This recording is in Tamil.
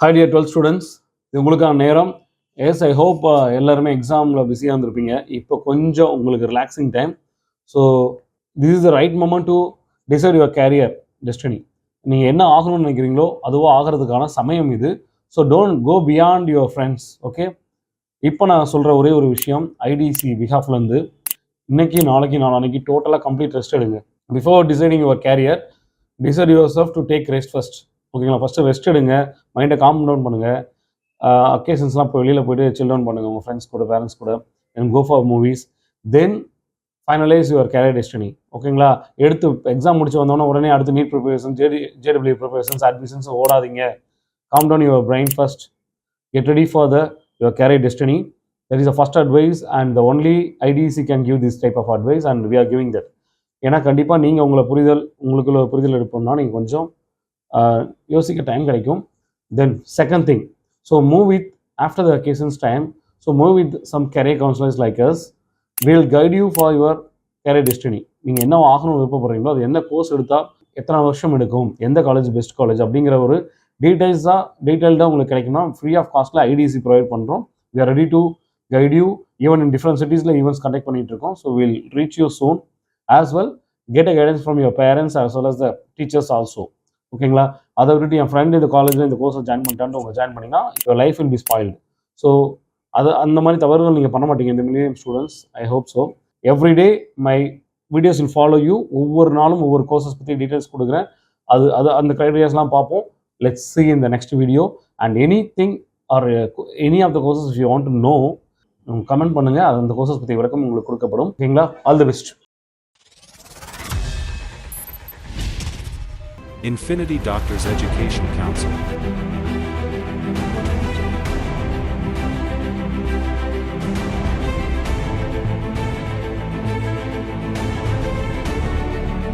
Hi dear 12th students, இது உங்களுக்கான நேரம். எஸ் ஐ ஹோப் எல்லாருமே எக்ஸாமில் பிஸியாக இருந்திருப்பீங்க. இப்போ கொஞ்சம் உங்களுக்கு relaxing time. So this is the right moment to decide your career destiny. நீங்கள் என்ன ஆகணும்னு நினைக்கிறீங்களோ அதுவோ ஆகிறதுக்கான சமயம் இது. So don't go beyond your friends. Okay, இப்போ நான் சொல்கிற ஒரே ஒரு விஷயம், ஐடிசி பிஹாஃப்லேருந்து இன்னைக்கு நாளைக்கு நாளைக்கு டோட்டலாக கம்ப்ளீட் ரெஸ்ட் எடுங்க. Before deciding your career, decide your self to take rest first. ஓகேங்களா, ஃபஸ்ட்டு ரெஸ்ட் எடுங்க, மைண்டை காம் டவுன் பண்ணுங்கள். அக்கேஷன்ஸ்லாம் இப்போ வெளியில் போய்ட்டு சில் டவுன் பண்ணுங்கள் உங்கள் ஃப்ரெண்ட்ஸ் கூட, பேரண்ட்ஸ் கூட, and go for movies. Then finalise your career destiny. ஓகேங்களா, எடுத்து எக்ஸாம் முடிச்சு வந்தோன்னா உடனே அடுத்து NEET preparation, J W preparations, admissions ஓடாதீங்க. Calm down your brain first. Get ready for your career destiny. That is the first advice and the only ITC can give this type of advice and we are giving that. ஏன்னா கண்டிப்பாக நீங்கள் உங்களுக்குள்ள புரிதல் எடுப்போம்னா நீங்கள் கொஞ்சம் யோசிக்க டைம் கிடைக்கும். Then second thing, so move with after the occasions time. So move with some career counsellors like us. Will guide you for your career destiny. நீங்கள் என்ன ஆகணும்னு விருப்பப்படுறீங்களோ, அது என்ன கோர்ஸ் எடுத்தால் எத்தனை வருஷம் எடுக்கும், எந்த காலேஜ் பெஸ்ட் காலேஜ் அப்படிங்கிற ஒரு டீட்டெயில்டாக உங்களுக்கு கிடைக்கும்னா ஃப்ரீ ஆஃப் காஸ்ட்டில் ஐடிசி ப்ரொவைட் பண்ணுறோம். We are ready to guide you. Even in different சிட்டிஸில் ஈவெண்ட்ஸ் கண்டக்ட் பண்ணிட்டு இருக்கோம். So will reach you soon. As well get a guidance from your parents as well as the teachers also. ஓகேங்களா, அதை விட்டுட்டு என் ஃப்ரெண்டு இந்த காலேஜில் இந்த கோர்ஸை ஜாயின் பண்ணிட்டான்னு உங்கள் ஜாயின் பண்ணிங்கன்னா your life will be spoiled. So அந்த மாதிரி தவறுகள் நீங்கள் பண்ண மாட்டீங்க இந்த millennium students. I hope so. Everyday my videos will follow you. ஒவ்வொரு நாளும் ஒவ்வொரு கோர்சஸ் பற்றி டீட்டெயில்ஸ் கொடுக்குறேன். அந்த க்ரைட்டீரியாஸ்லாம் பார்ப்போம். Let's see in the next video. And anything or any of the courses if you want to know, comment பண்ணுங்கள். அந்த கோர்சஸ் பற்றி விளக்கம் உங்களுக்கு கொடுக்கப்படும். ஓகேங்களா, all the best. Infinity Doctors Education Council.